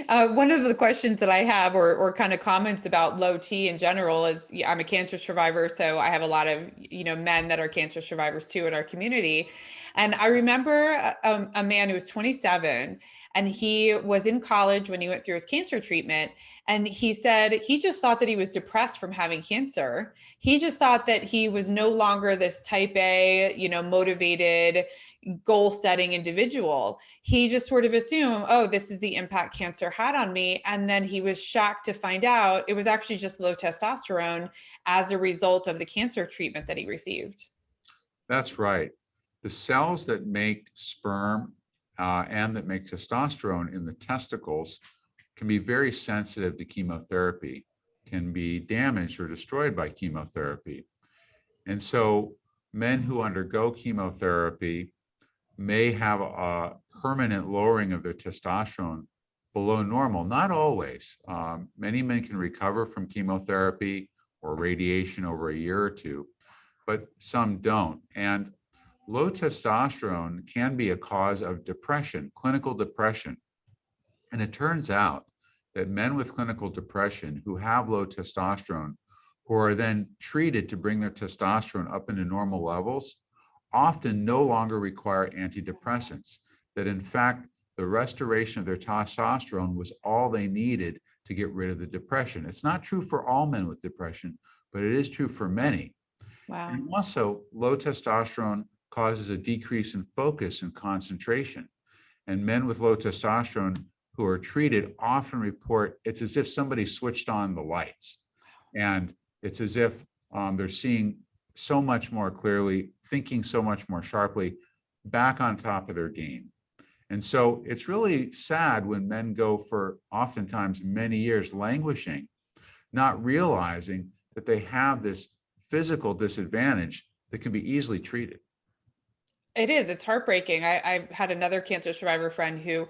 One of the questions that I have, or kind of comments about low T in general, is I'm a cancer survivor, so I have a lot of men that are cancer survivors too in our community. And I remember a man who was 27, and he was in college when he went through his cancer treatment, and he said he just thought that he was depressed from having cancer. He just thought that he was no longer this type A, motivated, goal setting individual. He just sort of assumed, oh, this is the impact cancer had on me. And then he was shocked to find out it was actually just low testosterone as a result of the cancer treatment that he received. That's right. The cells that make sperm and that make testosterone in the testicles can be very sensitive to chemotherapy, can be damaged or destroyed by chemotherapy. And so men who undergo chemotherapy may have a permanent lowering of their testosterone below normal. Not always. Many men can recover from chemotherapy or radiation over a year or two, but some don't. And low testosterone can be a cause of depression, clinical depression. And it turns out that men with clinical depression who have low testosterone, who are then treated to bring their testosterone up into normal levels, often no longer require antidepressants, that in fact, the restoration of their testosterone was all they needed to get rid of the depression. It's not true for all men with depression, but it is true for many. Wow. And also, low testosterone causes a decrease in focus and concentration. And men with low testosterone who are treated often report it's as if somebody switched on the lights. And it's as if they're seeing so much more clearly, thinking so much more sharply, back on top of their game. And so it's really sad when men go for oftentimes many years languishing, not realizing that they have this physical disadvantage that can be easily treated. It is. It's heartbreaking. I had another cancer survivor friend who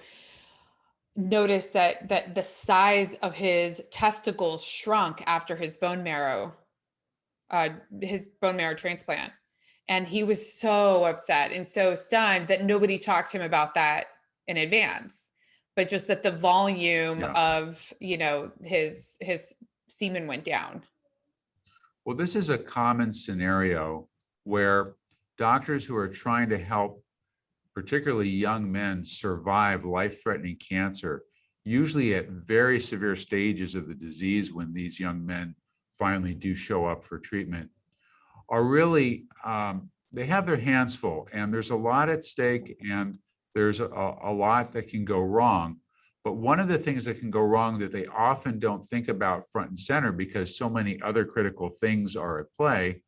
noticed that the size of his testicles shrunk after his bone marrow transplant. And he was so upset and so stunned that nobody talked to him about that in advance, but just that the volume of, his semen went down. Well, this is a common scenario where doctors who are trying to help particularly young men survive life-threatening cancer, usually at very severe stages of the disease when these young men finally do show up for treatment, are really, they have their hands full, and there's a lot at stake, and there's a lot that can go wrong. But one of the things that can go wrong that they often don't think about front and center, because so many other critical things are at play,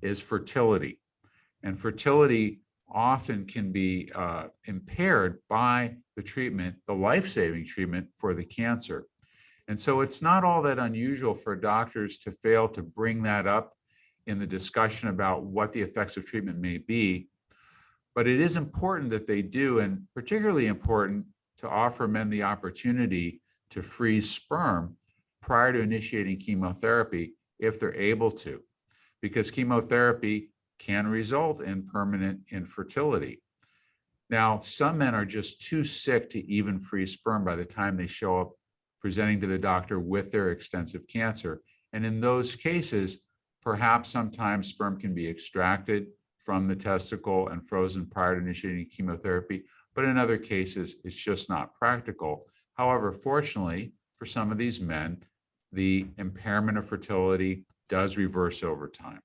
is fertility. And fertility often can be impaired by the treatment, the life-saving treatment for the cancer. And so it's not all that unusual for doctors to fail to bring that up in the discussion about what the effects of treatment may be. But it is important that they do, and particularly important to offer men the opportunity to freeze sperm prior to initiating chemotherapy if they're able to, because chemotherapy can result in permanent infertility. Now, some men are just too sick to even freeze sperm by the time they show up presenting to the doctor with their extensive cancer. And in those cases, perhaps sometimes sperm can be extracted from the testicle and frozen prior to initiating chemotherapy, but in other cases, it's just not practical. However, fortunately, for some of these men, the impairment of fertility does reverse over time.